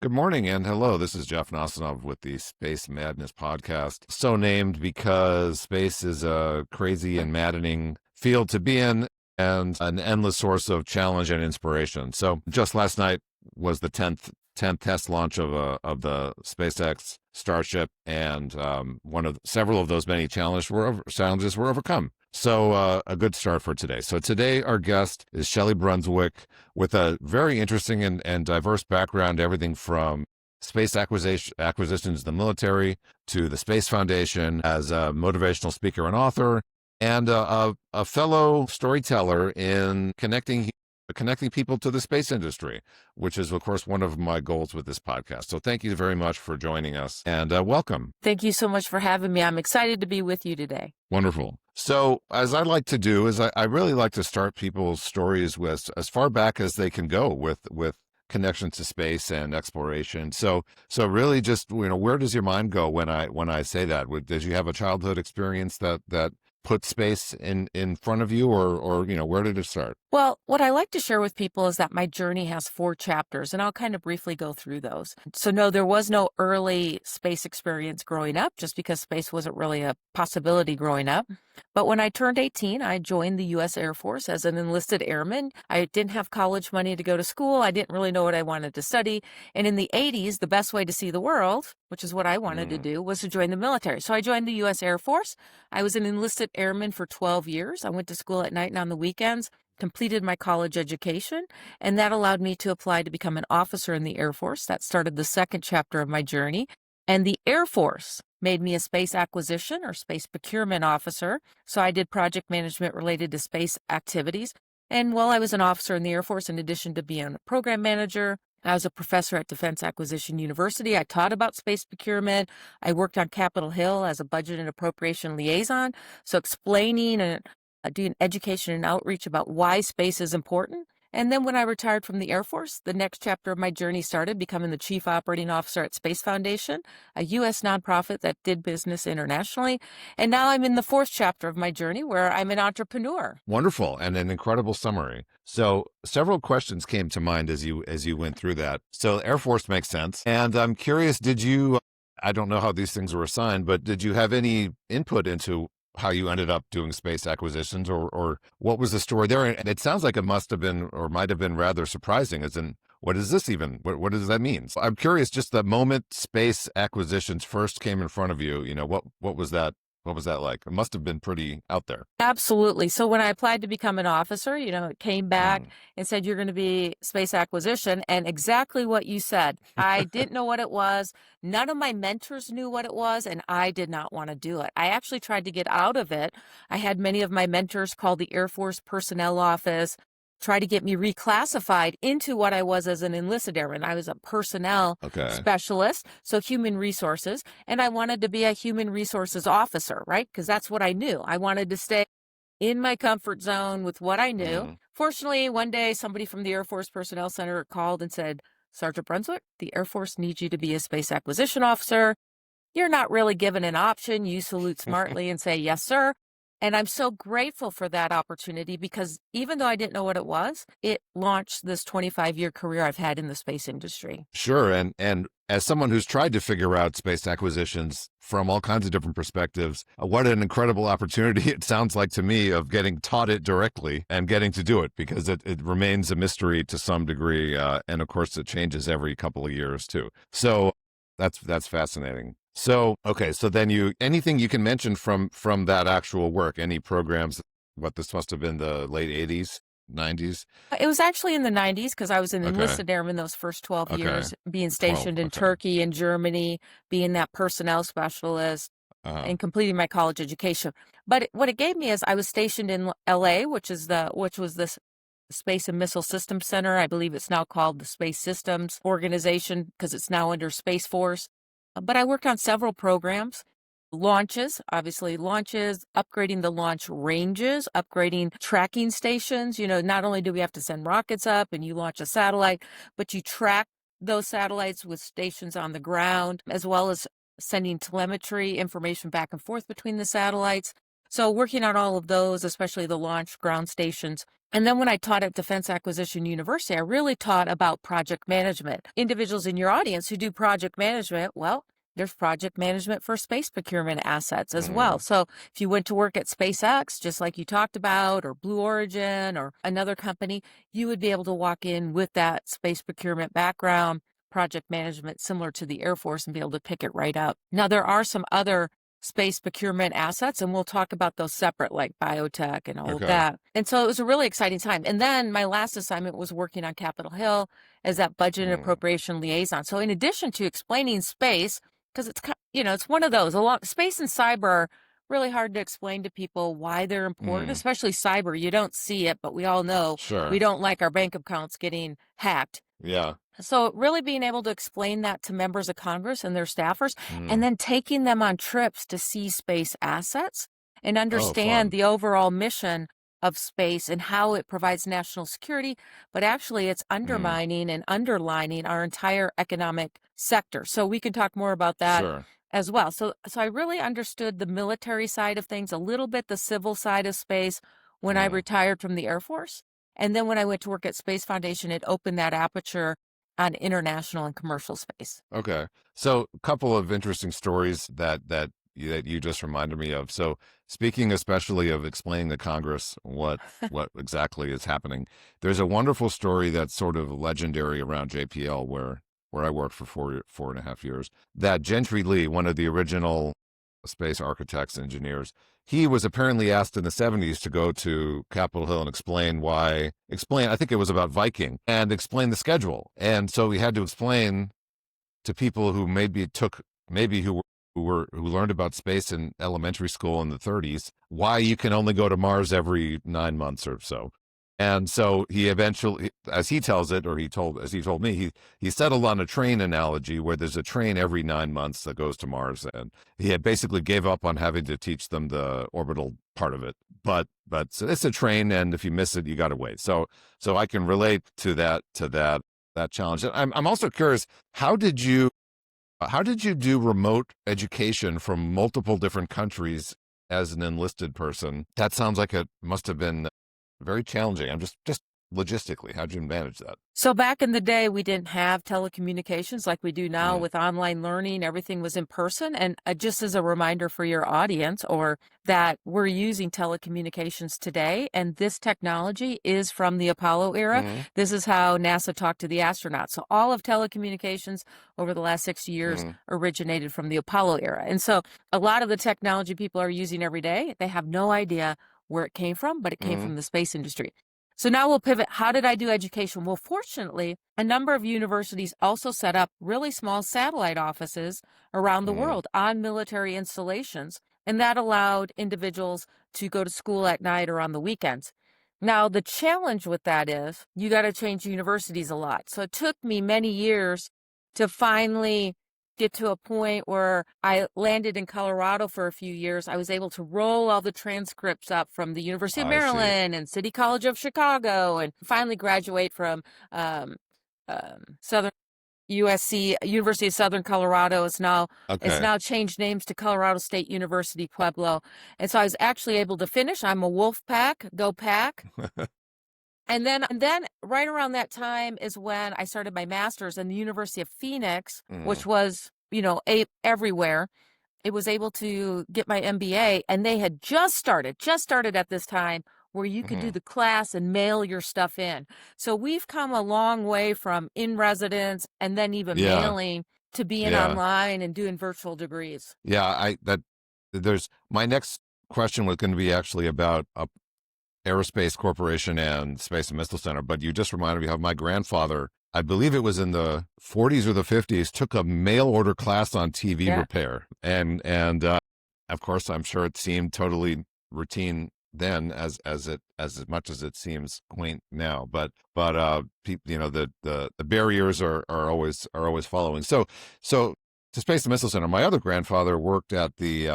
Good morning and hello. This is Jeff Nasanov with the Space Madness podcast. So named because space is a crazy and maddening field to be in and an endless source of challenge and inspiration. So just last night was the 10th test launch of the SpaceX Starship, and several of those many challenges were overcome. So a good start for today. So today our guest is Shelli Brunswick with a very interesting and diverse background, everything from space acquisitions in the military to the Space Foundation as a motivational speaker and author, and a fellow storyteller in connecting people to the space industry, which is, of course, one of my goals with this podcast. So thank you very much for joining us, and welcome. Thank you so much for having me. I'm excited to be with you today. Wonderful. So as I like to do is I really like to start people's stories with as far back as they can go with connection to space and exploration. So really just, where does your mind go when I say that? Did you have a childhood experience that put space in front of you, or where did it start? Well, what I like to share with people is that my journey has 4 chapters, and I'll kind of briefly go through those. So no, there was no early space experience growing up, just because space wasn't really a possibility growing up. But when I turned 18, I joined the U.S. Air Force as an enlisted airman. I didn't have college money to go to school. I didn't really know what I wanted to study. And in the 80s, the best way to see the world, which is what I wanted to do, was to join the military. So I joined the U.S. Air Force. I was an enlisted airman for 12 years. I went to school at night and on the weekends, completed my college education, and that allowed me to apply to become an officer in the Air Force. That started the second chapter of my journey. And the Air Force made me a space acquisition or space procurement officer. So I did project management related to space activities. And while I was an officer in the Air Force, in addition to being a program manager, I was a professor at Defense Acquisition University. I taught about space procurement. I worked on Capitol Hill as a budget and appropriation liaison. So explaining and doing education and outreach about why space is important. And then when I retired from the Air Force, the next chapter of my journey started, becoming the chief operating officer at Space Foundation, a U.S. nonprofit that did business internationally. And now I'm in the 4th chapter of my journey, where I'm an entrepreneur. Wonderful, and an incredible summary. So several questions came to mind as you went through that. So Air Force makes sense. And I'm curious, I don't know how these things were assigned, but did you have any input into how you ended up doing space acquisitions, or what was the story there? And it sounds like it must have been, or might have been, rather surprising, as in, what is this even? What does that mean? So I'm curious, just the moment space acquisitions first came in front of you, what was that? What was that like? It must have been pretty out there. Absolutely. So when I applied to become an officer, it came back and said, you're going to be space acquisition. And exactly what you said. I didn't know what it was. None of my mentors knew what it was, and I did not want to do it. I actually tried to get out of it. I had many of my mentors call the Air Force Personnel Office, try to get me reclassified into what I was as an enlisted airman. I was a personnel specialist, so human resources, and I wanted to be a human resources officer, right? Because that's what I knew. I wanted to stay in my comfort zone with what I knew. Fortunately, one day somebody from the Air Force Personnel Center called and said, Sergeant Brunswick, the Air Force needs you to be a space acquisition officer. You're not really given an option. You salute smartly and say, yes, sir. And I'm so grateful for that opportunity, because even though I didn't know what it was, it launched this 25-year career I've had in the space industry. Sure. And as someone who's tried to figure out space acquisitions from all kinds of different perspectives, what an incredible opportunity it sounds like to me, of getting taught it directly and getting to do it, because it remains a mystery to some degree. And of course, it changes every couple of years too. So that's fascinating. So, okay. So then anything you can mention from that actual work, any programs, this must have been the late 80s, 90s? It was actually in the 90s, because I was an enlisted airman those first 12 years, being stationed in Turkey and Germany, being that personnel specialist, and completing my college education. But what it gave me is I was stationed in LA, which was the Space and Missile Systems Center. I believe it's now called the Space Systems Organization, because it's now under Space Force. But I worked on several programs, launches, upgrading the launch ranges, upgrading tracking stations. Not only do we have to send rockets up and you launch a satellite, but you track those satellites with stations on the ground, as well as sending telemetry information back and forth between the satellites. So working on all of those, especially the launch ground stations, And then when I taught at Defense Acquisition University, I really taught about project management. Individuals in your audience who do project management, well, there's project management for space procurement assets as well. So if you went to work at SpaceX, just like you talked about, or Blue Origin or another company, you would be able to walk in with that space procurement background, project management similar to the Air Force, and be able to pick it right up. Now, there are some other space procurement assets, and we'll talk about those separate, like biotech and all of that. And so it was a really exciting time. And then my last assignment was working on Capitol Hill as that budget and appropriation liaison. So in addition to explaining space, because it's, it's one of those, space and cyber are really hard to explain to people why they're important, especially cyber. You don't see it, but we all know we don't like our bank accounts getting hacked. Yeah. So really being able to explain that to members of Congress and their staffers, and then taking them on trips to see space assets and understand the overall mission of space and how it provides national security, but actually it's undermining and underlining our entire economic sector. So we can talk more about that as well. So I really understood the military side of things, a little bit the civil side of space when I retired from the Air Force. And then when I went to work at Space Foundation, it opened that aperture on international and commercial space. Okay. So a couple of interesting stories that you just reminded me of. So speaking especially of explaining to Congress what exactly is happening, there's a wonderful story that's sort of legendary around JPL where I worked for 4.5 years, that Gentry Lee, one of the original space architects, engineers, he was apparently asked in the 70s to go to Capitol Hill and explain, I think it was about Viking, and explain the schedule. And so he had to explain to people who who learned about space in elementary school in the 30s, why you can only go to Mars every 9 months or so. And so he eventually, as he tells it, or as he told me, he settled on a train analogy where there's a train every 9 months that goes to Mars, and he had basically gave up on having to teach them the orbital part of it. But so it's a train, and if you miss it, you got to wait. So I can relate to that challenge. I'm also curious, how did you do remote education from multiple different countries as an enlisted person? That sounds like it must have been very challenging. I'm just logistically, how'd you manage that? So back in the day, we didn't have telecommunications like we do now with online learning. Everything was in person. And just as a reminder for your audience, or that we're using telecommunications today, and this technology is from the Apollo era. This is how NASA talked to the astronauts. So all of telecommunications over the last 60 years originated from the Apollo era. And so a lot of the technology people are using every day, they have no idea where it came from, but it came from the space industry. So now we'll pivot. How did I do education? Well, fortunately, a number of universities also set up really small satellite offices around the world on military installations, and that allowed individuals to go to school at night or on the weekends. Now, the challenge with that is you got to change universities a lot. So it took me many years to finally get to a point where I landed in Colorado for a few years. I was able to roll all the transcripts up from the University of Maryland and City College of Chicago, and finally graduate from Southern USC, University of Southern Colorado. It's now changed names to Colorado State University Pueblo. And so I was actually able to finish. I'm a Wolf Pack, go Pack. And then right around that time is when I started my master's in the University of Phoenix, which was, everywhere. It was able to get my MBA, and they had just started at this time where you could do the class and mail your stuff in. So we've come a long way from in residence and then even mailing to being online and doing virtual degrees. Yeah, my next question was going to be actually about Aerospace Corporation and Space and Missile Center, but you just reminded me how my grandfather, I believe it was in the 40s or the 50s, took a mail order class on TV repair, and of course I'm sure it seemed totally routine then, as much as it seems quaint now. But people, the barriers are always following. So to Space and Missile Center, my other grandfather worked at the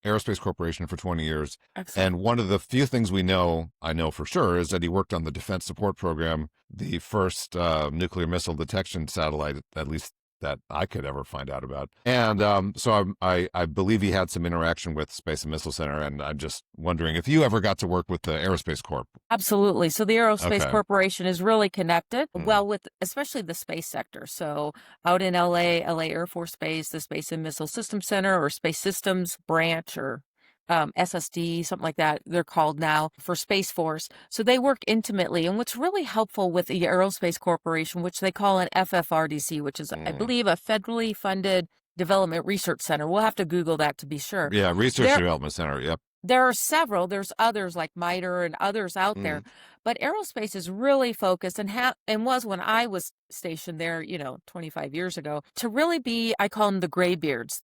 Aerospace Corporation for 20 years. Excellent. And one of the few things I know for sure, is that he worked on the Defense Support Program, the first nuclear missile detection satellite, at least that I could ever find out about. And so I believe he had some interaction with Space and Missile Center, and I'm just wondering if you ever got to work with the Aerospace Corp. Absolutely. So the Aerospace Okay. Corporation is really connected, Mm, well, with especially the space sector. So out in LA Air Force Base, the Space and Missile Systems Center or Space Systems Branch or SSD, something like that, they're called now for Space Force. So they work intimately. And what's really helpful with the Aerospace Corporation, which they call an FFRDC, which is, I mm. believe, a federally funded development research center. We'll have to Google that to be sure. Yeah, Research and There, Development Center. Yep. there are several. There's others like MITRE and others out there, Mm, but aerospace is really focused and was when I was stationed there, 25 years ago, to really be, I call them the graybeards,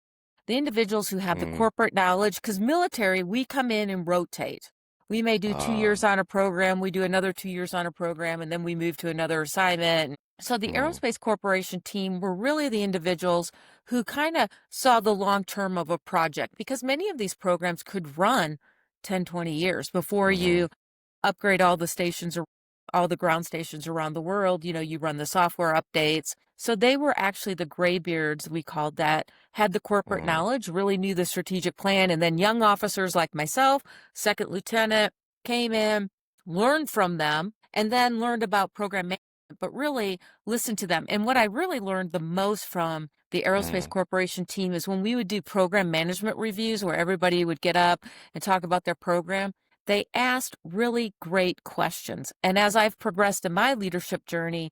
the individuals who have the mm. corporate knowledge. Because military, we come in and rotate. We may do 2 years on a program, we do another 2 years on a program, and then we move to another assignment. So the Mm, Aerospace Corporation team were really the individuals who kind of saw the long term of a project, because many of these programs could run 10, 20 years before mm, you upgrade all the stations or all the ground stations around the world. You run the software updates. So they were actually the graybeards, we called that, had the corporate mm, knowledge, really knew the strategic plan. And then young officers like myself, second lieutenant, came in, learned from them, and then learned about program management, but really listened to them. And what I really learned the most from the Aerospace mm. Corporation team is when we would do program management reviews where everybody would get up and talk about their program, they asked really great questions. And as I've progressed in my leadership journey,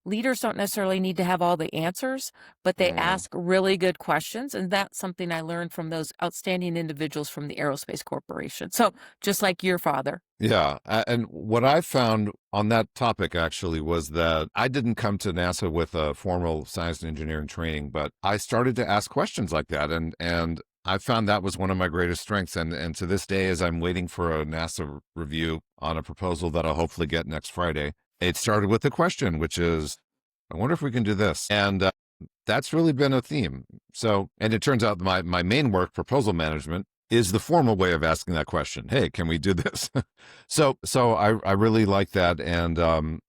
leaders don't necessarily need to have all the answers, but they Mm. ask really good questions. And that's something I learned from those outstanding individuals from the Aerospace Corporation. So just like your father. Yeah. And what I found on that topic actually was that I didn't come to NASA with a formal science and engineering training, but I started to ask questions like that. And I found that was one of my greatest strengths. And to this day, as I'm waiting for a NASA review on a proposal that I'll hopefully get next Friday, it started with a question, which is, I wonder if we can do this. And that's really been a theme. So, and it turns out my main work, proposal management, is the formal way of asking that question. Hey, can we do this? So I really like that, and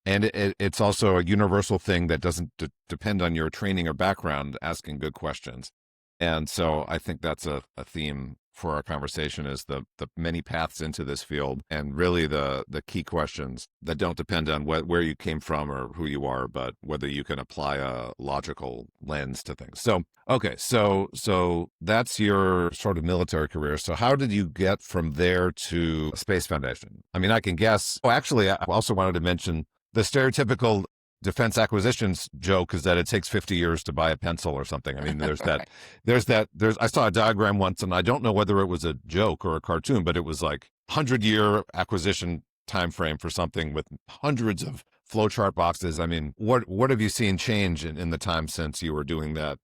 it's also a universal thing that doesn't depend on your training or background. Asking good questions, and so I think that's a theme for our conversation is the many paths into this field, and really the key questions that don't depend on where you came from or who you are, but whether you can apply a logical lens to things. So okay, so that's your sort of military career. So how did you get from there to Space Foundation? I mean, I can guess. Oh, actually, I also wanted to mention the stereotypical defense acquisitions joke is that it takes 50 years to buy a pencil or something. I mean, Right. I saw a diagram once and I don't know whether it was a joke or a cartoon, but it was like 100-year acquisition time frame for something with hundreds of flowchart boxes. I mean, what have you seen change in the time since you were doing that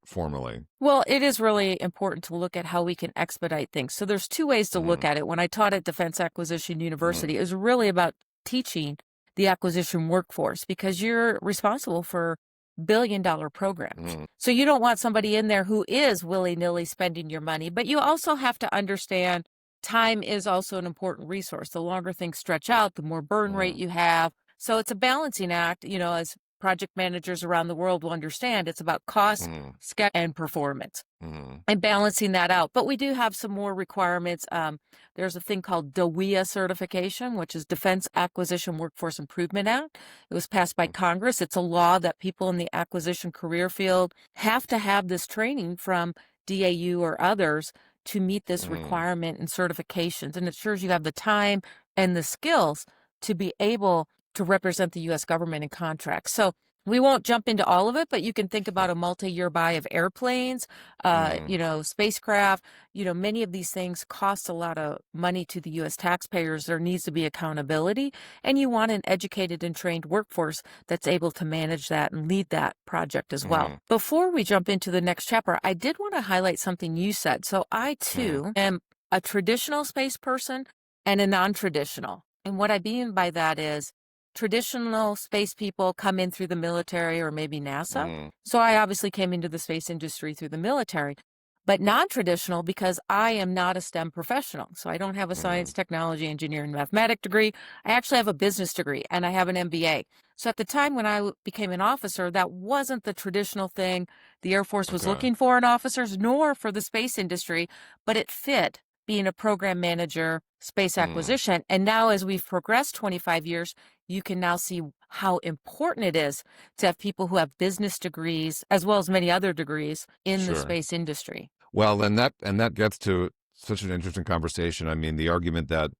formally? Well, it is really important to look at how we can expedite things. So there's two ways to look Mm, at it. When I taught at Defense Acquisition mm, University, it was really about teaching the acquisition workforce because you're responsible for billion-dollar programs. mm, So you don't want somebody in there who is willy-nilly spending your money, but you also have to understand time is also an important resource. The longer things stretch out, the more burn rate mm, you have. So it's a balancing act, as project managers around the world will understand. It's about cost, mm, schedule, and performance mm, and balancing that out. But we do have some more requirements. There's a thing called DOWIA certification, which is Defense Acquisition Workforce Improvement Act. It was passed by Congress. It's a law that people in the acquisition career field have to have this training from DAU or others to meet this mm, requirement and certifications. And it ensures you have the time and the skills to be able to represent the U.S. government in contracts. So we won't jump into all of it, but you can think about a multi-year buy of airplanes, mm, spacecraft. Many of these things cost a lot of money to the U.S. taxpayers. There needs to be accountability, and you want an educated and trained workforce that's able to manage that and lead that project as well. mm, Before we jump into the next chapter, I did want to highlight something you said. So I, mm, too, am a traditional space person and a non-traditional. And what I mean by that is traditional space people come in through the military or maybe NASA. mm, So I obviously came into the space industry through the military. but non-traditional because I am not a STEM professional. So I don't have a science, technology, engineering, mathematics degree. I actually have a business degree and I have an MBA. So at the time when I became an officer, that wasn't the traditional thing the Air Force was Okay. looking for in officers, nor for the space industry, but it fit being a program manager, space acquisition. And now as we've progressed 25 years, you can now see how important it is to have people who have business degrees as well as many other degrees in the Sure. space industry. Well, and that gets to such an interesting conversation. I mean, the argument that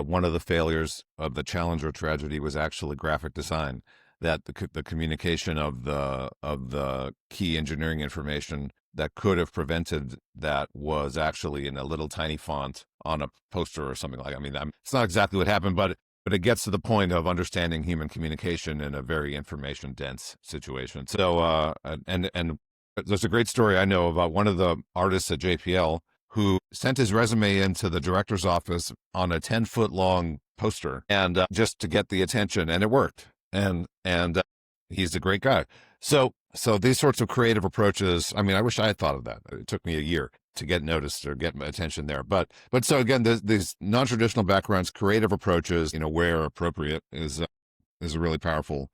one of the failures of the Challenger tragedy was actually graphic design, that the communication of the key engineering information that could have prevented that was actually in a little tiny font on a poster or something like. I mean, it's not exactly what happened, but it gets to the point of understanding human communication in a very information dense situation. So, and there's a great story I know about one of the artists at JPL who sent his resume into the director's office on a 10-foot long poster and just to get the attention, and it worked. And he's a great guy. So these sorts of creative approaches, I mean, I wish I had thought of that. It took me a year to get noticed or get my attention there. But so again, these non-traditional backgrounds, creative approaches, where appropriate is a really powerful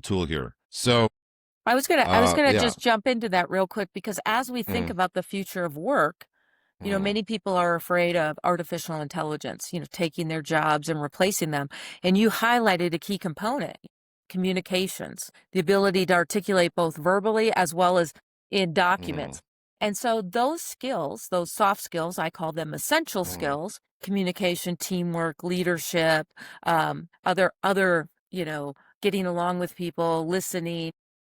tool here. So I was gonna yeah. just jump into that real quick because as we think about the future of work, many people are afraid of artificial intelligence, taking their jobs and replacing them. And you highlighted a key component, communications, the ability to articulate both verbally as well as in documents. And so those skills, those soft skills, I call them essential skills, communication, teamwork, leadership, other, getting along with people, listening.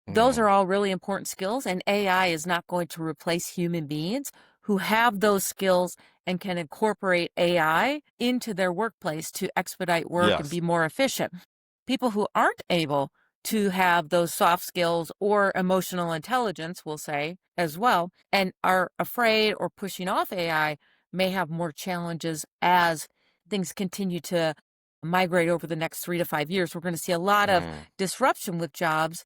Those are all really important skills, and AI is not going to replace human beings who have those skills and can incorporate AI into their workplace to expedite work and Yes. be more efficient. People who aren't able to have those soft skills or emotional intelligence, we'll say, as well, and are afraid or pushing off AI may have more challenges as things continue to migrate over the next 3 to 5 years. We're going to see a lot of disruption with jobs,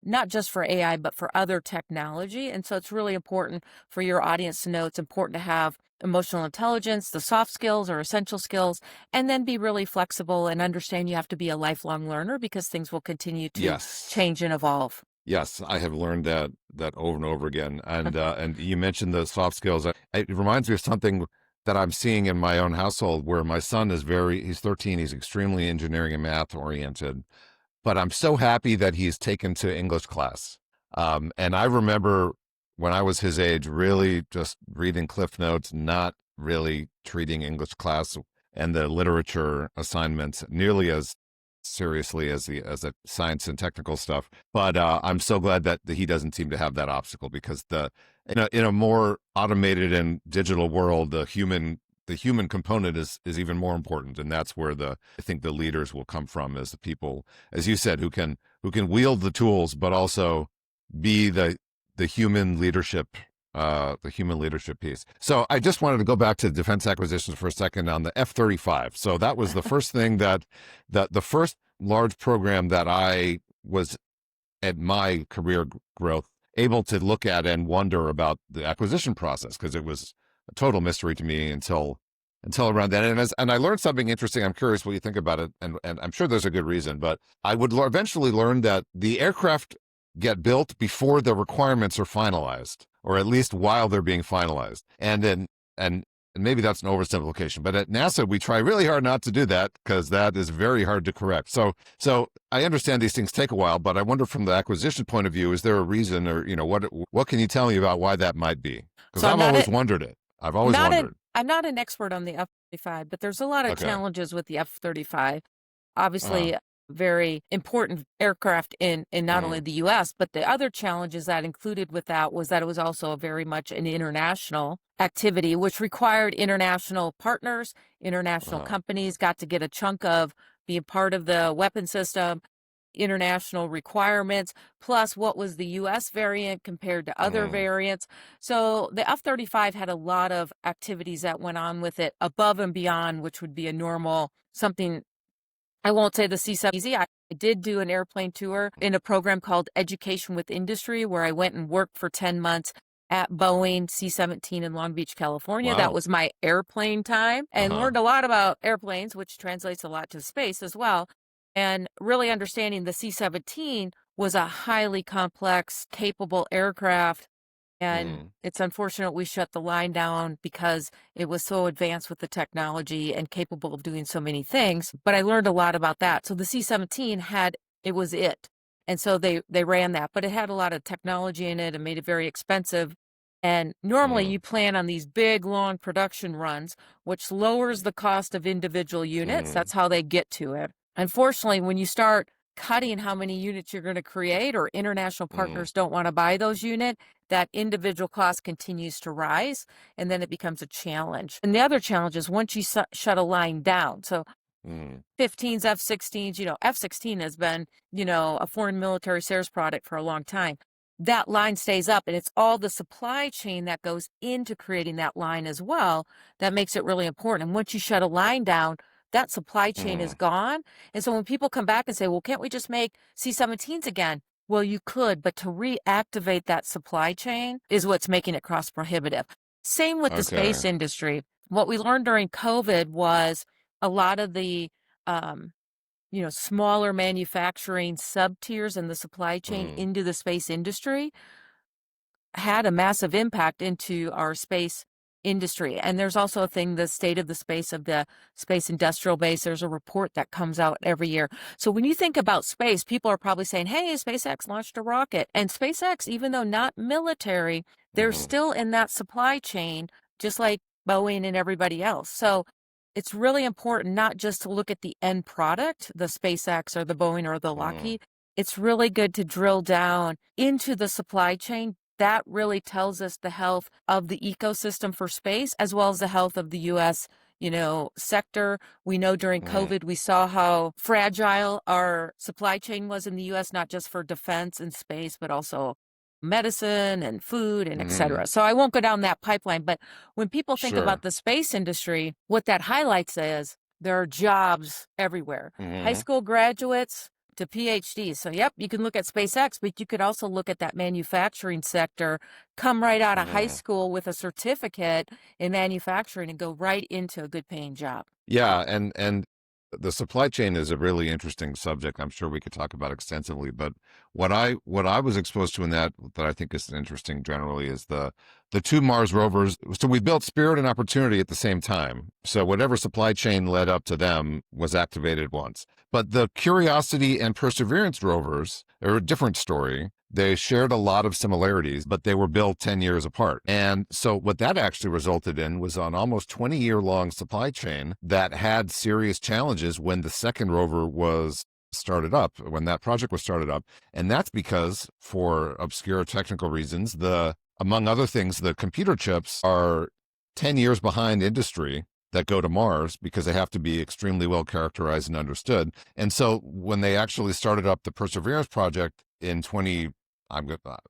not just for AI, but for other technology. And so it's really important for your audience to know it's important to have emotional intelligence, the soft skills or essential skills, and then be really flexible and understand you have to be a lifelong learner because things will continue to change and evolve. Yes, I have learned that over and over again. And you mentioned the soft skills. It reminds me of something that I'm seeing in my own household where my son is he's 13, he's extremely engineering and math oriented. But I'm so happy that he's taken to English class. And I remember when I was his age, really just reading Cliff Notes, not really treating English class and the literature assignments nearly as seriously as the science and technical stuff. But I'm so glad that he doesn't seem to have that obstacle because in a more automated and digital world, the human component is even more important, and that's where I think the leaders will come from, as the people, as you said, who can wield the tools, but also be the human leadership piece. So I just wanted to go back to defense acquisitions for a second on the F-35. So that was the first thing that the first large program that I was at my career growth able to look at and wonder about the acquisition process, because it was a total mystery to me until around then. And I learned something interesting. I'm curious what you think about it, and I'm sure there's a good reason, but I would eventually learn that the aircraft get built before the requirements are finalized, or at least while they're being finalized. And maybe that's an oversimplification, but at NASA, we try really hard not to do that because that is very hard to correct. So I understand these things take a while, but I wonder from the acquisition point of view, is there a reason, or, what can you tell me about why that might be? Because I've always wondered it. I've always wondered. I'm not an expert on the F-35, but there's a lot of challenges with the F-35. Obviously, very important aircraft in not only the U.S., but the other challenges that included with that was that it was also very much an international activity, which required international partners, international companies got to get a chunk of being part of the weapon system, international requirements, plus what was the U.S. variant compared to other variants. So the F-35 had a lot of activities that went on with it above and beyond, which would be a normal something. I won't say the C-7 I did do an airplane tour in a program called Education with Industry, where I went and worked for 10 months at Boeing C-17 in Long Beach, California. That Wow. was my airplane time, and Uh-huh. learned a lot about airplanes, which translates a lot to space as well. And really understanding the C-17 was a highly complex, capable aircraft. And Mm, it's unfortunate we shut the line down because it was so advanced with the technology and capable of doing so many things. But I learned a lot about that. So the C-17 had, it was it. And so they ran that, but it had a lot of technology in it and made it very expensive. And normally mm, you plan on these big, long production runs, which lowers the cost of individual units. mm, That's how they get to it. Unfortunately, when you start cutting how many units you're going to create, or international mm. partners don't want to buy those units, that individual cost continues to rise, and then it becomes a challenge. And the other challenge is once you shut a line down. So Mm, 15s, F-16s, F-16 has been, a foreign military sales product for a long time. That line stays up, and it's all the supply chain that goes into creating that line as well that makes it really important. And once you shut a line down, that supply chain is mm, gone. And so when people come back and say, well, can't we just make C-17s again? Well, you could, but to reactivate that supply chain is what's making it cost prohibitive. Same with the okay. space industry. What we learned during COVID was a lot of the um, smaller manufacturing sub-tiers in the supply chain Mm, into the space industry had a massive impact into our space industry. And there's also a thing, the state of the space of the space industrial base. There's a report that comes out every year. So when you think about space, people are probably saying, hey, SpaceX launched a rocket. And SpaceX, even though not military, they're mm, still in that supply chain, just like Boeing and everybody else. So it's really important not just to look at the end product, the SpaceX or the Boeing or the mm, Lockheed. It's really good to drill down into the supply chain. That really tells us the health of the ecosystem for space, as well as the health of the U.S., sector. We know during mm, COVID, we saw how fragile our supply chain was in the U.S., not just for defense and space, but also medicine and food and et mm. cetera. So I won't go down that pipeline, but when people think about Sure. the space industry, what that highlights is there are jobs everywhere. High Mm, school graduates to PhDs. So, yep, you can look at SpaceX, but you could also look at that manufacturing sector, come right out of high mm. school with a certificate in manufacturing and go right into a good paying job. Yeah, and the supply chain is a really interesting subject. I'm sure we could talk about extensively, but what I was exposed to in that I think is interesting generally is the two Mars rovers. So we built Spirit and Opportunity at the same time. So whatever supply chain led up to them was activated once. But the Curiosity and Perseverance rovers are a different story. They shared a lot of similarities, but they were built 10 years apart. And so what that actually resulted in was an almost 20-year long supply chain that had serious challenges when the second rover was started up, when that project was started up. And that's because, for obscure technical reasons, among other things, the computer chips are 10 years behind industry that go to Mars because they have to be extremely well characterized and understood. And so when they actually started up the Perseverance project in 20,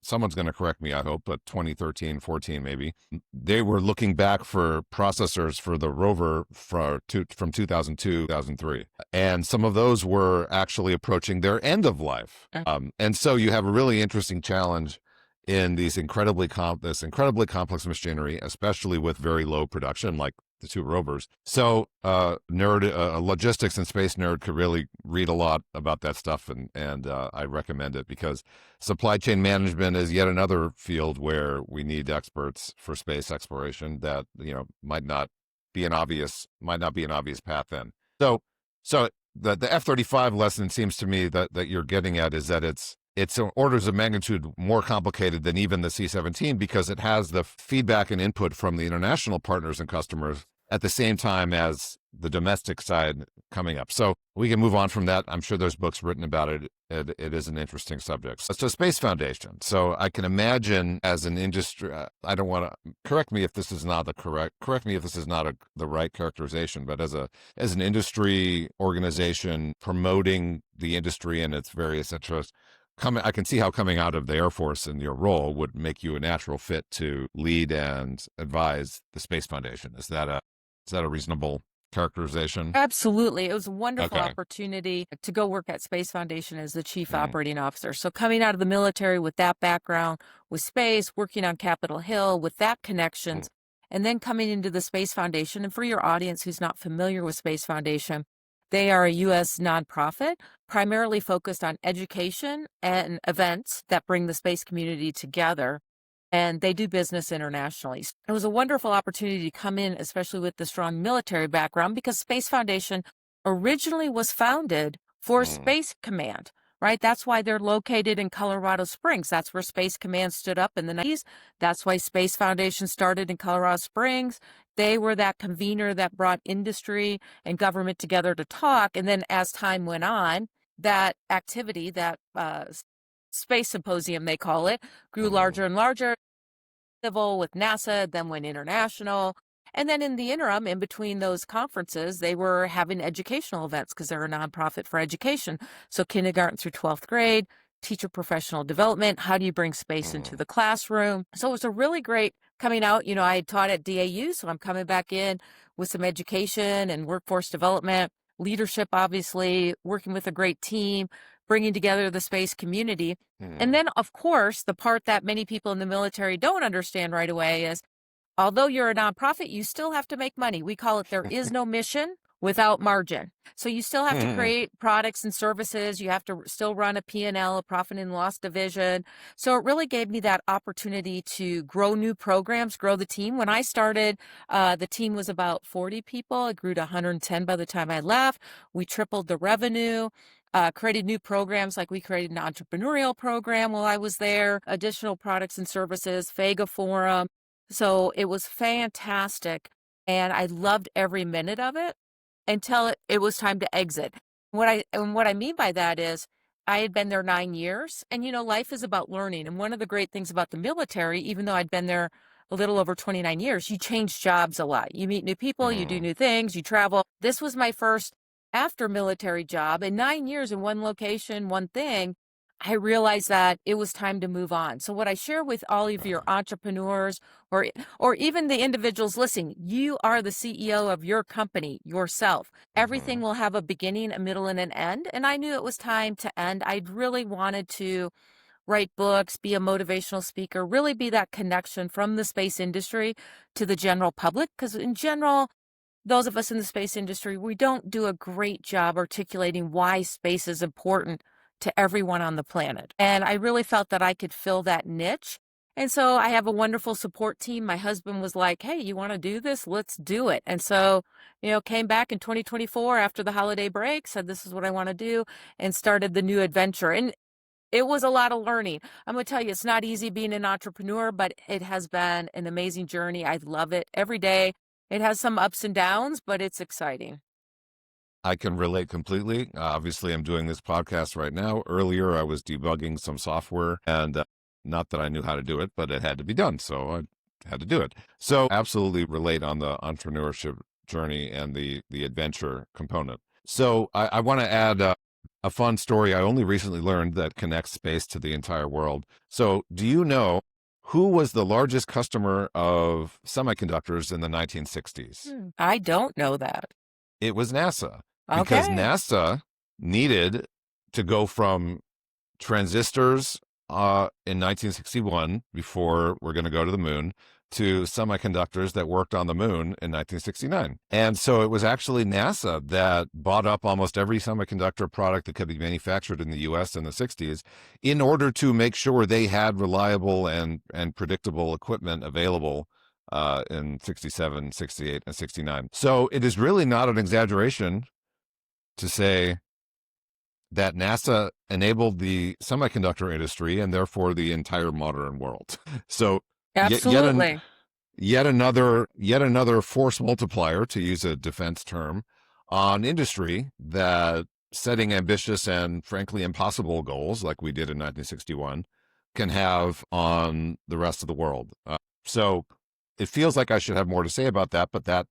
someone's going to correct me, I hope, but 2013, 14 maybe, they were looking back for processors for the rover from 2002, 2003. And some of those were actually approaching their end of life. And so you have a really interesting challenge in this incredibly complex machinery, especially with very low production, like the two rovers. So, logistics and space nerd could really read a lot about that stuff, and I recommend it because supply chain management is yet another field where we need experts for space exploration that might not be an obvious path then. So the F-35 lesson seems to me that you're getting at is that it's orders of magnitude more complicated than even the C-17 because it has the feedback and input from the international partners and customers at the same time as the domestic side coming up. So we can move on from that. I'm sure there's books written about it. It is an interesting subject. So Space Foundation. So I can imagine as an industry, I don't want to correct me if this is not the right characterization, but as an industry organization promoting the industry and its various interests, I can see how coming out of the Air Force and your role would make you a natural fit to lead and advise the Space Foundation. Is that a reasonable characterization? Absolutely. It was a wonderful Okay. opportunity to go work at Space Foundation as the chief Mm, operating officer. So coming out of the military with that background, with space, working on Capitol Hill, with that mm, connections, and then coming into the Space Foundation. And for your audience who's not familiar with Space Foundation, they are a U.S. nonprofit primarily focused on education and events that bring the space community together, and they do business internationally. It was a wonderful opportunity to come in, especially with the strong military background, because Space Foundation originally was founded for mm, Space Command, right? That's why they're located in Colorado Springs. That's where Space Command stood up in the 90s. That's why Space Foundation started in Colorado Springs. They were that convener that brought industry and government together to talk. And then as time went on, that activity, that space symposium, they call it, grew mm, larger and larger. Civil with NASA, then went international. And then in the interim, in between those conferences, they were having educational events because they're a nonprofit for education. So kindergarten through 12th grade, teacher professional development. How do you bring space into mm, the classroom? So it was a really great coming out. You know, I had taught at DAU, so I'm coming back in with some education and workforce development, leadership, obviously, working with a great team, bringing together the space community. And mm. then, of course, the part that many people in the military don't understand right away is although you're a nonprofit, you still have to make money. We call it there is no mission without margin. So you still have to create products and services. You have to still run a P&L, a profit and loss division. So it really gave me that opportunity to grow new programs, grow the team. When I started, the team was about 40 people. It grew to 110 by the time I left. We tripled the revenue. Created new programs, like we created an entrepreneurial program while I was there, additional products and services, Fega Forum. So it was fantastic. And I loved every minute of it until it was time to exit. What I mean by that is I had been there 9 years, and you know, life is about learning. And one of the great things about the military, even though I'd been there a little over 29 years, you change jobs a lot. You meet new people, you do Mm. new things, you travel. This was my first after military job, in 9 years in one location, one thing. I realized that it was time to move on. So what I share with all of your entrepreneurs or even the individuals listening, you are the CEO of your company yourself. Everything Mhm. will have a beginning, a middle, and an end. And I knew it was time to end. I'd really wanted to write books, be a motivational speaker, really be that connection from the space industry to the general public. Because in general, those of us in the space industry, we don't do a great job articulating why space is important to everyone on the planet. And I really felt that I could fill that niche. And so I have a wonderful support team. My husband was like, hey, you want to do this? Let's do it. And so, you know, came back in 2024 after the holiday break, said, this is what I want to do, and started the new adventure. And it was a lot of learning. I'm going to tell you, it's not easy being an entrepreneur, but it has been an amazing journey. I love it every day. It has some ups and downs, but it's exciting. I can relate completely. Obviously, I'm doing this podcast right now. Earlier, I was debugging some software, and not that I knew how to do it, but it had to be done, so I had to do it. So, absolutely relate on the entrepreneurship journey and the adventure component. So, I want to add a fun story I only recently learned that connects space to the entire world. So, do you know who was the largest customer of semiconductors in the 1960s? I don't know that. It was NASA, because Okay. NASA needed to go from transistors in 1961, before we're going to go to the moon, to semiconductors that worked on the moon in 1969. And so it was actually NASA that bought up almost every semiconductor product that could be manufactured in the US in the 60s in order to make sure they had reliable and predictable equipment available in 67, 68, and 69. So it is really not an exaggeration to say that NASA enabled the semiconductor industry and therefore the entire modern world. So yet, yet, an, Absolutely. yet another force multiplier, to use a defense term, on industry that setting ambitious and frankly impossible goals like we did in 1961 can have on the rest of the world. So it feels like I should have more to say about that, but that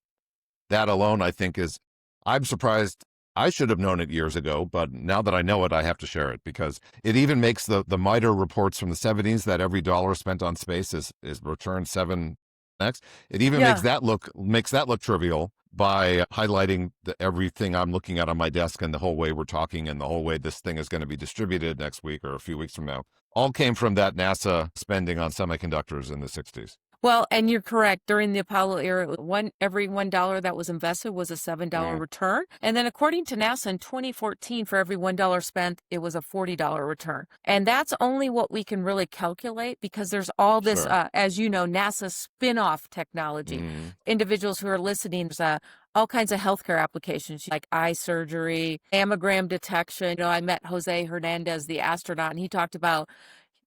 alone, I think, is, I'm surprised. I should have known it years ago, but now that I know it, I have to share it, because it even makes the MITRE reports from the 70s that every dollar spent on space is returned 7x. It even Yeah. makes that look trivial, by highlighting everything I'm looking at on my desk and the whole way we're talking and the whole way this thing is going to be distributed next week or a few weeks from now, all came from that NASA spending on semiconductors in the 60s. Well, and you're correct. During the Apollo era, every $1 that was invested was a $7 return. And then according to NASA in 2014, for every $1 spent, it was a $40 return. And that's only what we can really calculate because there's all this, Sure. as you know, NASA spin-off technology. Individuals who are listening, there's all kinds of healthcare applications like eye surgery, mammogram detection. You know, I met Jose Hernandez, the astronaut, and he talked about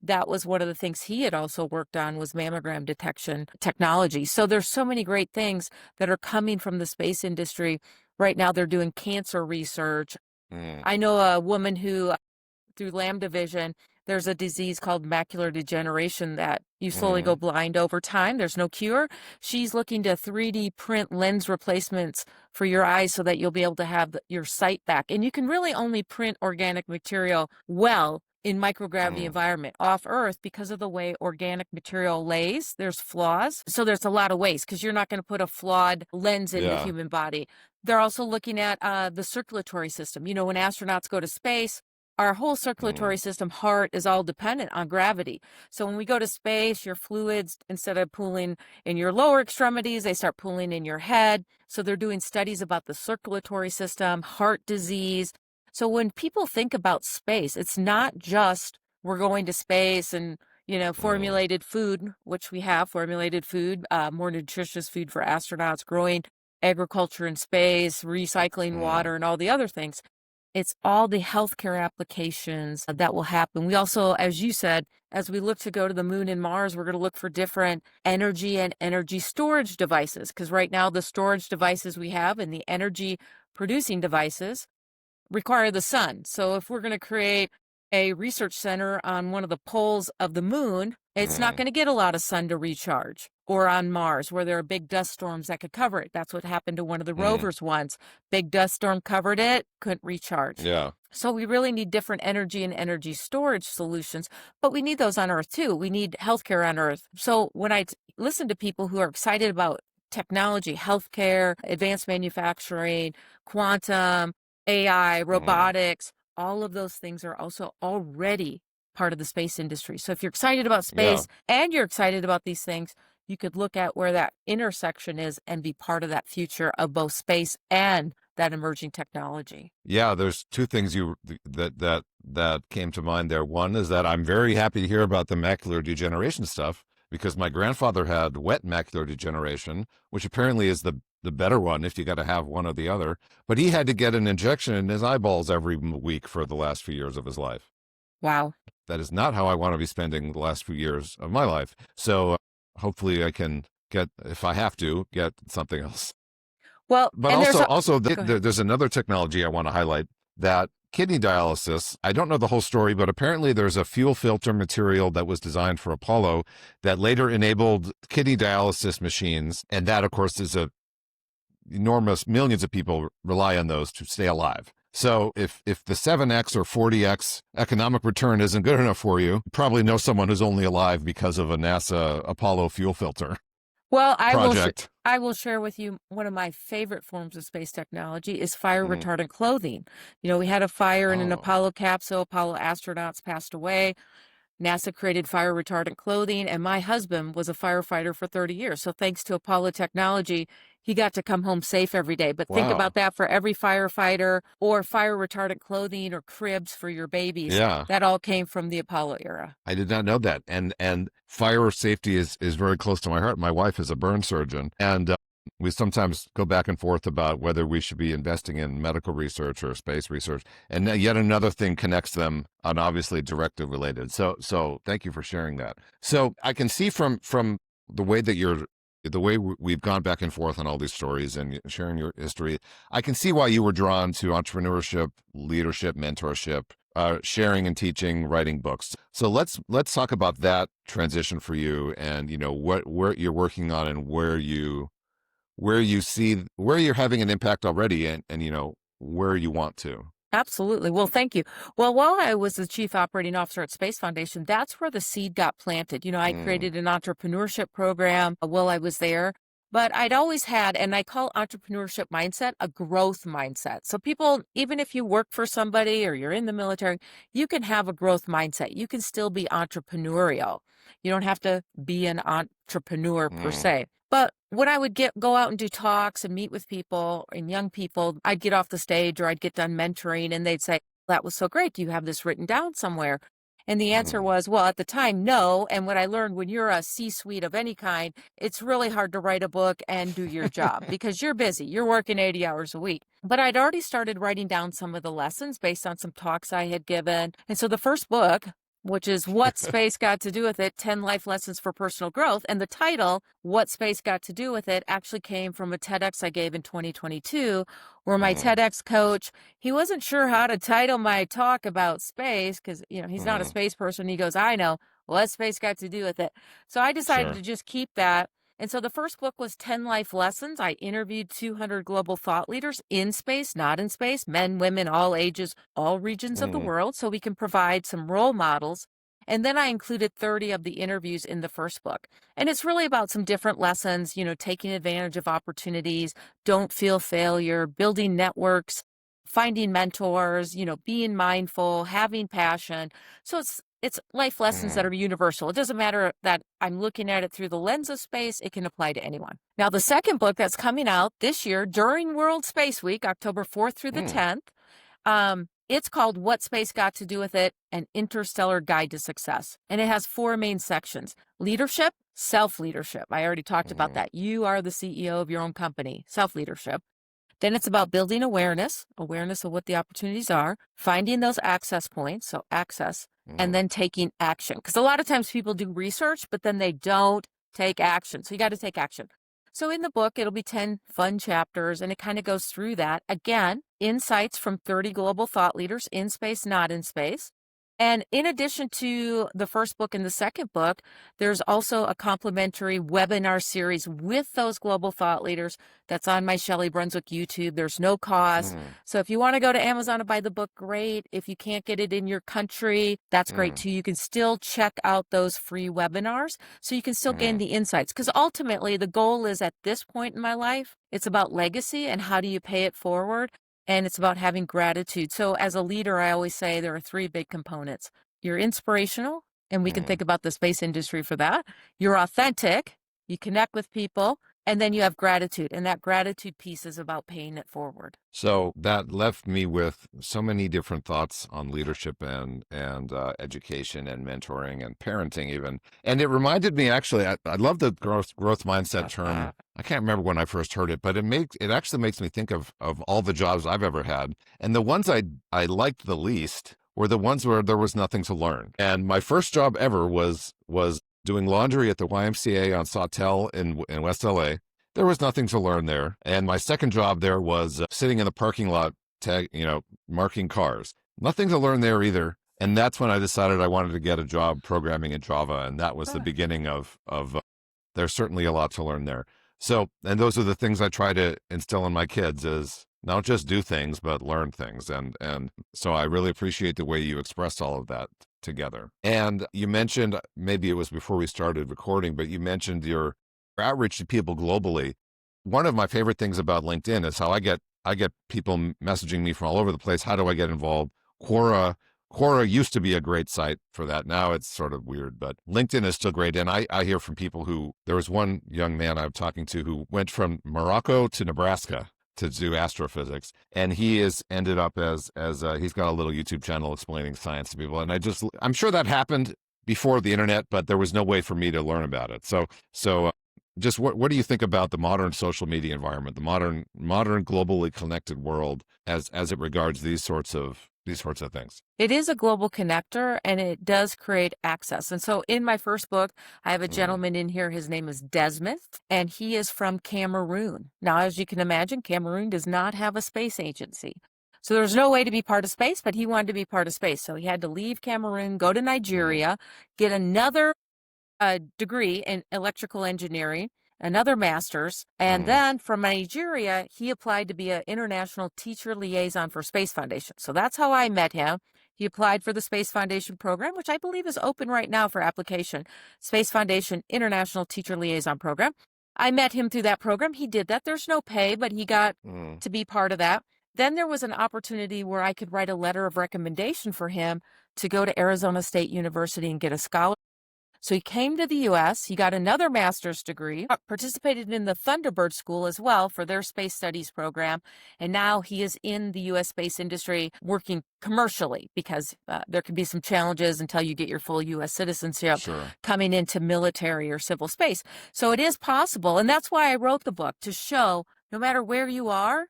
that was one of the things he had also worked on was mammogram detection technology. So there's so many great things that are coming from the space industry. Right now they're doing cancer research. I know a woman who, through Lambda Vision, there's a disease called macular degeneration that you slowly go blind over time. There's no cure. She's looking to 3D print lens replacements for your eyes so that you'll be able to have your sight back. And you can really only print organic material well in microgravity environment. Off Earth, because of the way organic material lays, there's flaws. So there's a lot of waste because you're not going to put a flawed lens in the human body. They're also looking at the circulatory system. You know, when astronauts go to space, our whole circulatory system, heart, is all dependent on gravity. So when we go to space, your fluids, instead of pooling in your lower extremities, they start pooling in your head. So they're doing studies about the circulatory system, heart disease. So when people think about space, it's not just we're going to space and, you know, formulated food, which we have formulated food, more nutritious food for astronauts, growing agriculture in space, recycling water, and all the other things. It's all the healthcare applications that will happen. We also, as you said, as we look to go to the moon and Mars, we're going to look for different energy and energy storage devices. Because right now, the storage devices we have and the energy producing devices require the sun. So if we're going to create a research center on one of the poles of the moon, it's not going to get a lot of sun to recharge. Or on Mars, where there are big dust storms that could cover it. That's what happened to one of the rovers once. Big dust storm covered it, couldn't recharge. Yeah. So we really need different energy and energy storage solutions, but we need those on Earth too. We need healthcare on Earth. So when I listen to people who are excited about technology, healthcare, advanced manufacturing, quantum, AI, robotics, all of those things are also already part of the space industry. So if you're excited about space and you're excited about these things, you could look at where that intersection is and be part of that future of both space and that emerging technology. Yeah, there's two things that came to mind there. One is that I'm very happy to hear about the macular degeneration stuff because my grandfather had wet macular degeneration, which apparently is the better one if you got to have one or the other. But he had to get an injection in his eyeballs every week for the last few years of his life. Wow. That is not how I want to be spending the last few years of my life. So hopefully I can get, if I have to, get something else. Well, but there's another technology I want to highlight, that kidney dialysis. I don't know the whole story, but apparently there's a fuel filter material that was designed for Apollo that later enabled kidney dialysis machines. And that, of course, is enormous. Millions of people rely on those to stay alive. So if the 7x or 40x economic return isn't good enough for you, you probably know someone who's only alive because of a NASA Apollo fuel filter. Well, I will share with you one of my favorite forms of space technology is fire retardant clothing. You know, we had a fire in an Apollo capsule. Apollo astronauts passed away. NASA created fire retardant clothing, and my husband was a firefighter for 30 years. So thanks to Apollo technology, he got to come home safe every day. But think about that for every firefighter, or fire retardant clothing or cribs for your babies. Yeah. That all came from the Apollo era. I did not know that. And fire safety is very close to my heart. My wife is a burn surgeon, and we sometimes go back and forth about whether we should be investing in medical research or space research. And yet another thing connects them, and obviously directly related. So thank you for sharing that. So I can see from the way that we've gone back and forth on all these stories and sharing your history, I can see why you were drawn to entrepreneurship, leadership, mentorship, sharing and teaching, writing books. So let's talk about that transition for you, and where you're working on and where you're having an impact already, and where you want to. Absolutely. Well, thank you. Well, while I was the chief operating officer at Space Foundation, that's where the seed got planted. I created an entrepreneurship program while I was there. But I'd always had, and I call entrepreneurship mindset a growth mindset. So people, even if you work for somebody or you're in the military, you can have a growth mindset. You can still be entrepreneurial. You don't have to be an entrepreneur per Mm, se. But when I would go out and do talks and meet with people and young people, I'd get off the stage or I'd get done mentoring and they'd say, that was so great. Do you have this written down somewhere? And the answer mm, was, well, at the time, no. And what I learned, when you're a C-suite of any kind, it's really hard to write a book and do your job because you're busy. You're working 80 hours a week. But I'd already started writing down some of the lessons based on some talks I had given. And so the first book, which is What Space Got to Do with It, 10 Life Lessons for Personal Growth. And the title, What Space Got to Do with It, actually came from a TEDx I gave in 2022, where my mm, TEDx coach, he wasn't sure how to title my talk about space because, he's not a mm. space person. He goes, I know, what space got to do with it? So I decided Sure. to just keep that. And so the first book was 10 Life Lessons. I interviewed 200 global thought leaders in space, not in space, men, women, all ages, all regions of the Mm, world, so we can provide some role models. And then I included 30 of the interviews in the first book. And it's really about some different lessons, taking advantage of opportunities, don't feel failure, building networks, finding mentors, being mindful, having passion. So it's life lessons that mm, are universal. It doesn't matter that I'm looking at it through the lens of space, it can apply to anyone. Now, the second book that's coming out this year during World Space Week, October 4th through the mm, 10th, it's called What Space Got to Do with It, An Interstellar Guide to Success. And it has 4 main sections: leadership, self-leadership. I already talked about mm, that. You are the CEO of your own company, self-leadership. Then it's about building awareness of what the opportunities are, finding those access points, so access, and mm. then taking action. Because a lot of times people do research, but then they don't take action. So you got to take action. So in the book, it'll be 10 fun chapters, and it kind of goes through that. Again, insights from 30 global thought leaders in space, not in space. And in addition to the first book and the second book, there's also a complimentary webinar series with those global thought leaders that's on my Shelli Brunswick YouTube. There's no cost. Mm, So if you want to go to Amazon and buy the book, great. If you can't get it in your country, that's great mm, too. You can still check out those free webinars so you can still gain mm. the insights. Because ultimately, the goal is, at this point in my life, it's about legacy and how do you pay it forward. And it's about having gratitude. So as a leader, I always say there are 3 big components. You're inspirational, and we can Mm. think about the space industry for that. You're authentic, you connect with people, and then you have gratitude. And that gratitude piece is about paying it forward. So that left me with so many different thoughts on leadership and education and mentoring and parenting even. And it reminded me, actually, I love the growth mindset term. I can't remember when I first heard it, but it actually makes me think of all the jobs I've ever had, and the ones I liked the least were the ones where there was nothing to learn. And my first job ever was doing laundry at the YMCA on Sawtell in West LA. There was nothing to learn there. And my second job there was sitting in the parking lot, marking cars. Nothing to learn there either. And that's when I decided I wanted to get a job programming in Java. And that was the beginning of there's certainly a lot to learn there. So, and those are the things I try to instill in my kids, is not just do things, but learn things. And so I really appreciate the way you expressed all of that together. And you mentioned, maybe it was before we started recording, but you mentioned your outreach to people globally. One of my favorite things about LinkedIn is how I get people messaging me from all over the place. How do I get involved? Quora used to be a great site for that. Now it's sort of weird, but LinkedIn is still great. And I hear from people there was one young man I'm talking to who went from Morocco to Nebraska to do astrophysics, and he has ended up as he's got a little YouTube channel explaining science to people. And I'm sure that happened before the internet, but there was no way for me to learn about it. So just what do you think about the modern social media environment, the modern globally connected world as it regards these sorts of things? It is a global connector, and it does create access. And so in my first book, I have a Mm, gentleman in here. His name is Desmond, and he is from Cameroon. Now, as you can imagine, Cameroon does not have a space agency. So there's no way to be part of space, but he wanted to be part of space. So he had to leave Cameroon, go to mm, Nigeria, get another degree in electrical engineering, another master's, and mm, then from Nigeria, he applied to be an international teacher liaison for Space Foundation. So that's how I met him. He applied for the Space Foundation program, which I believe is open right now for application. Space Foundation International Teacher Liaison Program. I met him through that program. He did that. There's no pay, but he got Mm. to be part of that. Then there was an opportunity where I could write a letter of recommendation for him to go to Arizona State University and get a scholarship. So he came to the U.S., he got another master's degree, participated in the Thunderbird School as well for their space studies program, and now he is in the U.S. space industry working commercially because there can be some challenges until you get your full U.S. citizenship Sure. coming into military or civil space. So it is possible, and that's why I wrote the book, to show no matter where you are,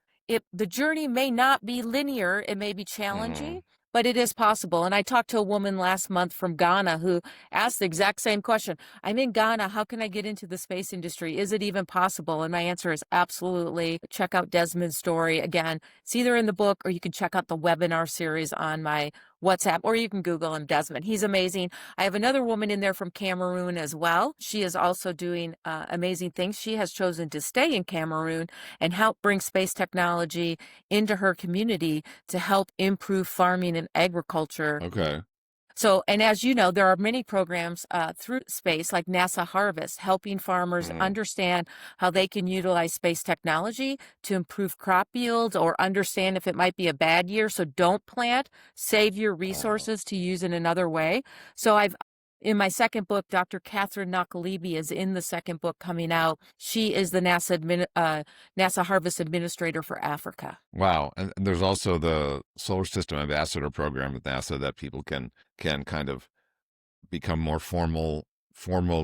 the journey may not be linear, it may be challenging, Mhm. but it is possible. And I talked to a woman last month from Ghana who asked the exact same question. I'm in Ghana. How can I get into the space industry? Is it even possible? And my answer is absolutely. Check out Desmond's story. Again, it's either in the book or you can check out the webinar series on my WhatsApp, or you can Google him, Desmond. He's amazing. I have another woman in there from Cameroon as well. She is also doing amazing things. She has chosen to stay in Cameroon and help bring space technology into her community to help improve farming and agriculture. Okay. So, and as you know, there are many programs through space like NASA Harvest, helping farmers Mhm. understand how they can utilize space technology to improve crop yields or understand if it might be a bad year. So don't plant, save your resources to use in another way. So in my second book, Dr. Catherine Nakalibi is in the second book coming out. She is the NASA Harvest Administrator for Africa. Wow. And there's also the Solar System Ambassador program at NASA that people can kind of become more formal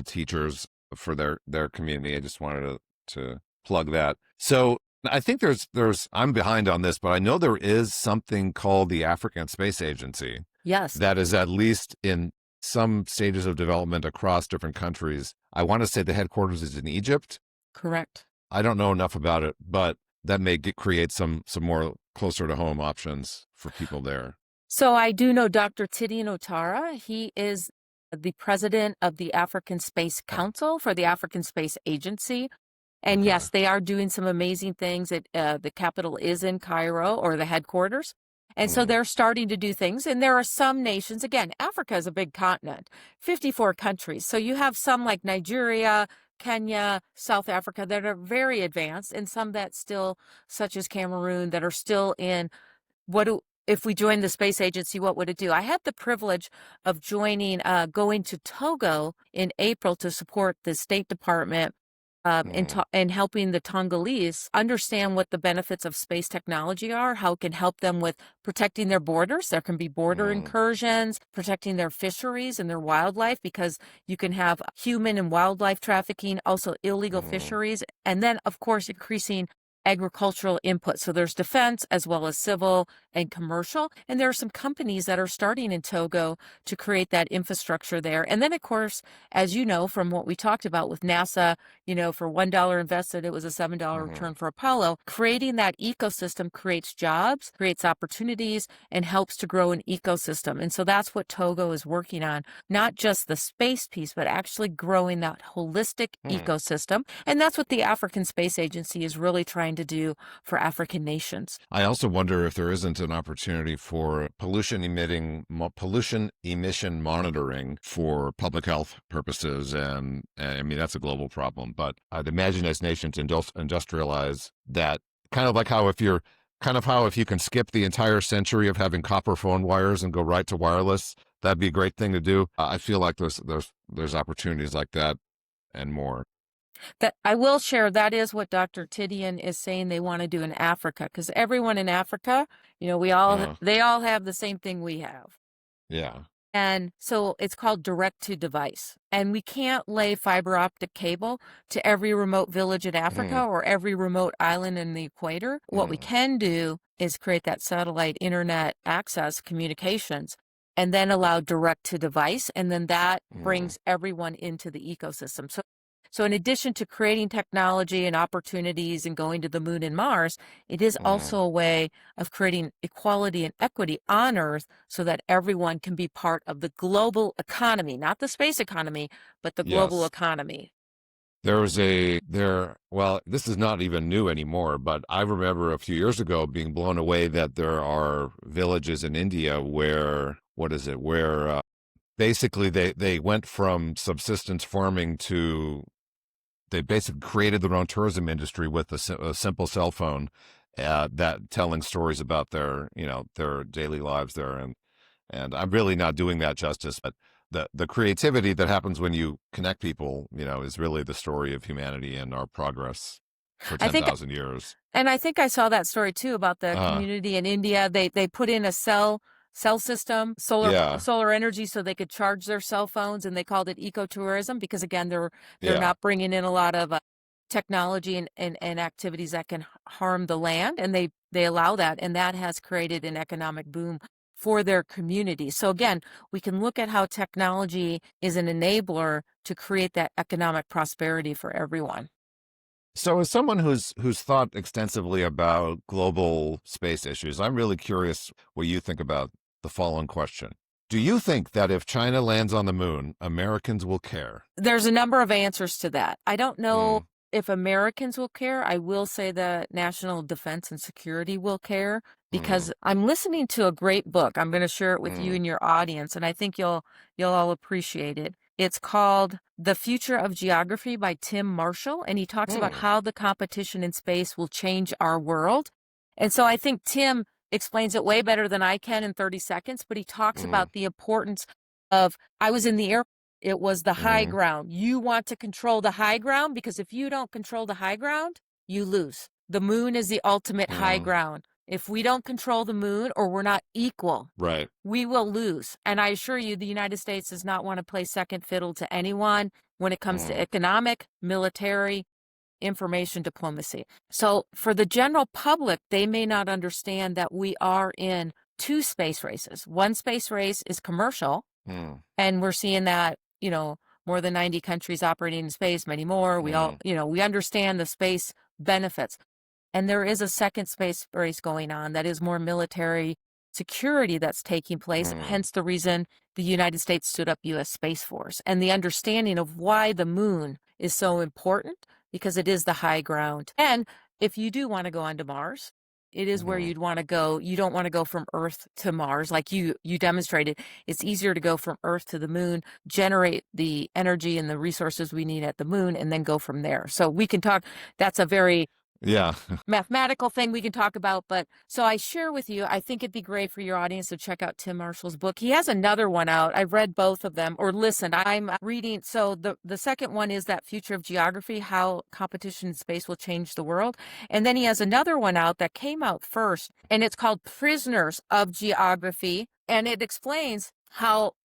teachers for their community. I just wanted to plug that. So I think there's I'm behind on this, but I know there is something called the African Space Agency Yes, that is at least in some stages of development across different countries. I want to say the headquarters is in Egypt. correct. I don't know enough about it, but that may create some more closer to home options for people there. So I do know Dr. Tidian Otara. He is the president of the African Space Council for the African Space Agency. And Okay. yes, they are doing some amazing things. The capital is in Cairo, or the headquarters. And so Mm. they're starting to do things. And there are some nations, again, Africa is a big continent, 54 countries. So you have some like Nigeria, Kenya, South Africa that are very advanced, and some that still, such as Cameroon, that are still in if we joined the space agency, what would it do? I had the privilege of going to Togo in April to support the State Department and helping the Tongolese understand what the benefits of space technology are, how it can help them with protecting their borders. There can be border incursions, protecting their fisheries and their wildlife, because you can have human and wildlife trafficking, also illegal fisheries, and then, of course, increasing agricultural input. So there's defense as well as civil and commercial. And there are some companies that are starting in Togo to create that infrastructure there. And then, of course, as you know, from what we talked about with NASA, for $1 invested, it was a $7 return for Apollo. Creating that ecosystem creates jobs, creates opportunities, and helps to grow an ecosystem. And so that's what Togo is working on, not just the space piece, but actually growing that holistic ecosystem. And that's what the African Space Agency is really trying to do for African nations. I also wonder if there isn't an opportunity for pollution emission monitoring for public health purposes, and I mean that's a global problem. But I'd imagine as nations industrialize, that kind of like how if you can skip the entire century of having copper phone wires and go right to wireless, that'd be a great thing to do. I feel like there's opportunities like that and more. That I will share, that is what Dr. Tidian is saying they want to do in Africa, because everyone in Africa, they all have the same thing we have. Yeah. And so it's called direct to device. And we can't lay fiber optic cable to every remote village in Africa or every remote island in the equator. What we can do is create that satellite internet access communications and then allow direct to device. And then that brings everyone into the ecosystem. So in addition to creating technology and opportunities and going to the moon and Mars, it is also a way of creating equality and equity on Earth so that everyone can be part of the global economy, not the space economy, but the global Yes. economy. Well, this is not even new anymore, but I remember a few years ago being blown away that there are villages in India where basically they went from subsistence farming to They basically created their own tourism industry with a simple cell phone, that telling stories about their daily lives there. And I'm really not doing that justice, but the creativity that happens when you connect people, is really the story of humanity and our progress for I think 10,000 years. And I think I saw that story too about the Uh, community in India. They put in a cell system, yeah, solar energy, so they could charge their cell phones, and they called it ecotourism because again they're yeah. not bringing in a lot of technology and activities that can harm the land, and they allow that, and that has created an economic boom for their community. So again, we can look at how technology is an enabler to create that economic prosperity for everyone. So, as someone who's thought extensively about global space issues, I'm really curious what you think about the following question. Do you think that if China lands on the moon, Americans will care? There's a number of answers to that. I don't know Mm, if Americans will care. I will say that national defense and security will care mm, because I'm listening to a great book. I'm going to share it with you mm, and your audience, and I think you'll all appreciate it. It's called The Future of Geography by Tim Marshall, and he talks about mm, how the competition in space will change our world. And so I think Tim explains it way better than I can in 30 seconds, but he talks mm, about the importance of I was in the air. It was the high mm, ground. You want to control the high ground because if you don't control the high ground, you lose. The moon is the ultimate high mm. ground. If we don't control the moon or we're not equal, Right. we will lose. And I assure you, the United States does not want to play second fiddle to anyone when it comes to Mm, economic, military, information diplomacy. So for the general public, they may not understand that we are in two space races. One space race is commercial, mm, and we're seeing that, more than 90 countries operating in space, many more. We all, mm, we understand the space benefits. And there is a second space race going on that is more military security that's taking place, mm, hence the reason the United States stood up U.S. Space Force and the understanding of why the moon is so important because it is the high ground. And if you do want to go onto Mars, it is where mm. you'd want to go. You don't want to go from Earth to Mars like you demonstrated. It's easier to go from Earth to the moon, generate the energy and the resources we need at the moon, and then go from there. So we can talk. That's a very Yeah. mathematical thing we can talk about, but so I share with you, I think it'd be great for your audience to check out Tim Marshall's book. He has another one out. I've read both of them or listened. I'm reading. So the second one is that Future of Geography, how competition in space will change the world. And then he has another one out that came out first, and it's called Prisoners of Geography. And it explains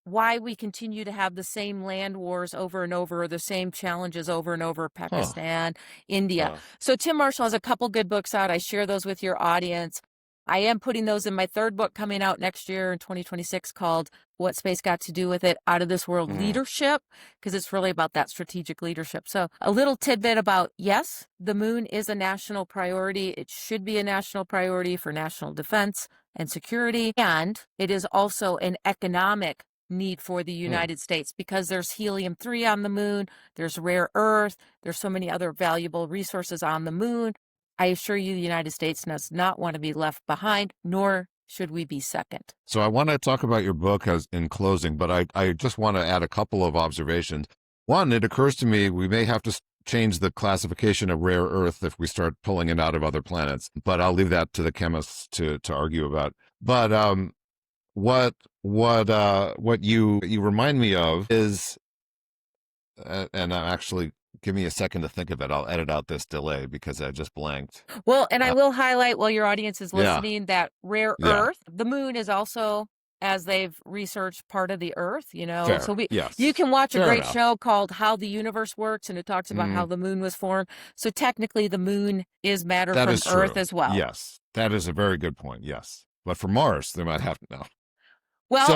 why we continue to have the same land wars over and over, or the same challenges over and over, Huh. Pakistan, India. Huh. So Tim Marshall has a couple good books out. I share those with your audience. I am putting those in my third book coming out next year in 2026 called What Space Got to Do with It, Out of This World Mm, Leadership, because it's really about that strategic leadership. So a little tidbit about, yes, the moon is a national priority. It should be a national priority for national defense and security. And it is also an economic need for the mm. United States because there's helium-3 on the moon, there's rare earth, there's so many other valuable resources on the moon. I assure you, the United States does not want to be left behind, nor should we be second. So I want to talk about your book as in closing, but I just want to add a couple of observations. One, it occurs to me we may have to change the classification of rare earth if we start pulling it out of other planets, but I'll leave that to the chemists to argue about. But what you remind me of is, and I actually give me a second to think of it. I'll edit out this delay because I just blanked. Well, and I Uh, will highlight while your audience is yeah, listening that rare yeah, earth, the moon is also, as they've researched, part of the earth, So fair. you Yes, can watch a fair great enough. show called How the Universe Works, and it talks about how Mm, the moon was formed. So technically the moon is matter that from is earth true. as well. Yes, that is a very good point. Yes, but for Mars, they might have to know. Well,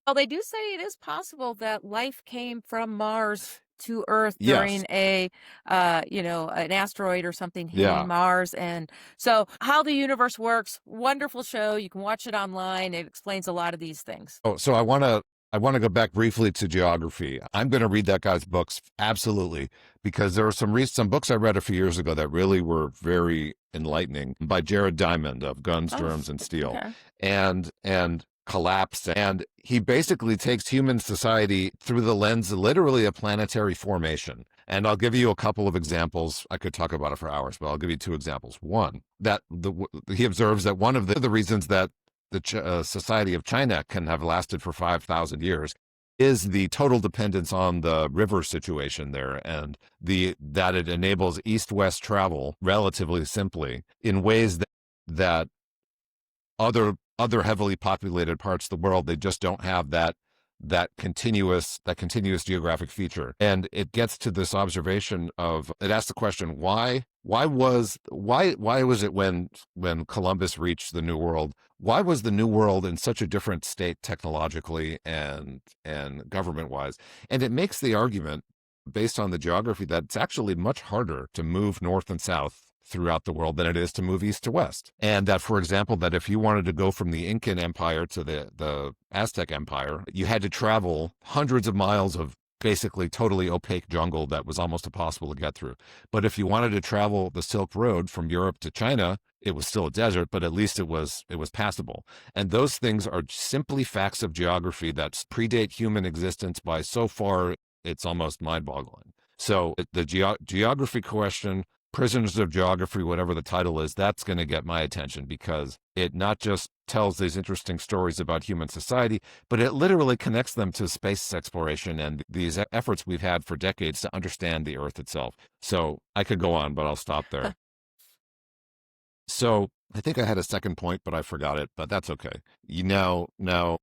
So they do say it is possible that life came from Mars to Earth yes, during an asteroid or something hitting yeah. Mars. And so How the Universe Works, wonderful show. You can watch it online. It explains a lot of these things. Oh, so I want to go back briefly to geography. I'm going to read that guy's books absolutely because there are some books I read a few years ago that really were very enlightening by Jared Diamond of Guns, Oh, Germs, and Steel, okay. and Collapse. And he basically takes human society through the lens, literally, of planetary formation. And I'll give you a couple of examples. I could talk about it for hours, but I'll give you two examples. One, that he observes that one of the reasons that the society of China can have lasted for 5,000 years is the total dependence on the river situation there, and that it enables east-west travel relatively simply in ways that other heavily populated parts of the world, they just don't have that continuous geographic feature. And it gets to this observation of, it asks the question, why was it when Columbus reached the New World, why was the New World in such a different state technologically and government wise? And it makes the argument based on the geography that it's actually much harder to move north and south throughout the world than it is to move east to west. And that, for example, that if you wanted to go from the Incan Empire to the Aztec Empire, you had to travel hundreds of miles of basically totally opaque jungle that was almost impossible to get through. But if you wanted to travel the Silk Road from Europe to China, it was still a desert, but at least it was passable. And those things are simply facts of geography that predate human existence by so far, it's almost mind-boggling. So the geography question, Prisoners of Geography, whatever the title is, that's going to get my attention because it not just tells these interesting stories about human society, but it literally connects them to space exploration and these efforts we've had for decades to understand the Earth itself. So I could go on, but I'll stop there. So I think I had a second point, but I forgot it, but that's okay. You now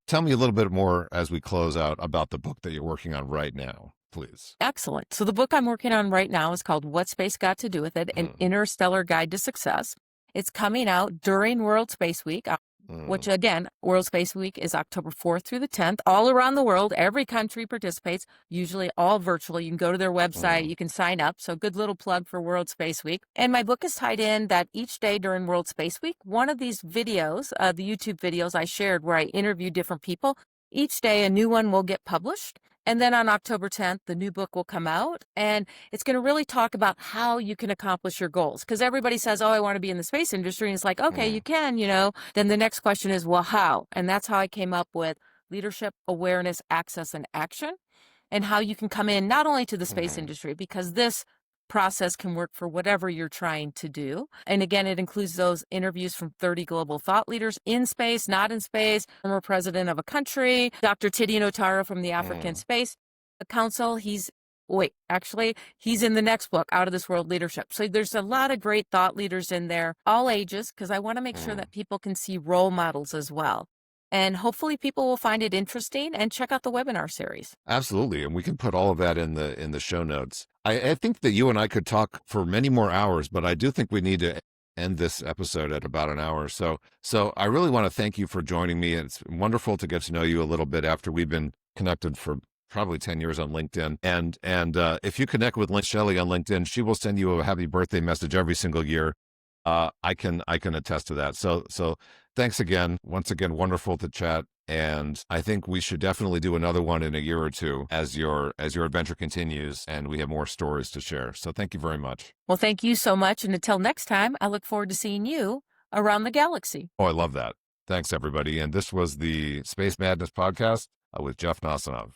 tell me a little bit more as we close out about the book that you're working on right now, please. Excellent. So the book I'm working on right now is called What Space Got to Do with It, An Interstellar Guide to Success. It's coming out during World Space Week, which again, World Space Week is October 4th through the 10th. All around the world, every country participates, usually all virtually. You can go to their website, you can sign up. So good little plug for World Space Week. And my book is tied in that each day during World Space Week, one of these videos, the YouTube videos I shared where I interview different people, each day a new one will get published. And then on October 10th, the new book will come out, and it's going to really talk about how you can accomplish your goals. Because everybody says, oh, I want to be in the space industry. And it's like, okay, you can, Then the next question is, well, how? And that's how I came up with leadership, awareness, access, and action, and how you can come in not only to the space industry, because this process can work for whatever you're trying to do. And again, it includes those interviews from 30 global thought leaders in space, not in space, former president of a country, Dr. Tidiane Otara from the African Space Council. He's in the next book, Out of This World Leadership. So there's a lot of great thought leaders in there, all ages, because I want to make sure that people can see role models as well. And hopefully people will find it interesting and check out the webinar series. Absolutely. And we can put all of that in the show notes. I think that you and I could talk for many more hours, but I do think we need to end this episode at about an hour. So I really want to thank you for joining me. It's wonderful to get to know you a little bit after we've been connected for probably 10 years on LinkedIn. And if you connect with Shelli on LinkedIn, she will send you a happy birthday message every single year. I can attest to that. So thanks again. Once again, wonderful to chat. And I think we should definitely do another one in a year or two as your adventure continues and we have more stories to share. So thank you very much. Well, thank you so much. And until next time, I look forward to seeing you around the galaxy. Oh, I love that. Thanks, everybody. And this was the Space Madness Podcast with Jeff Nossanov.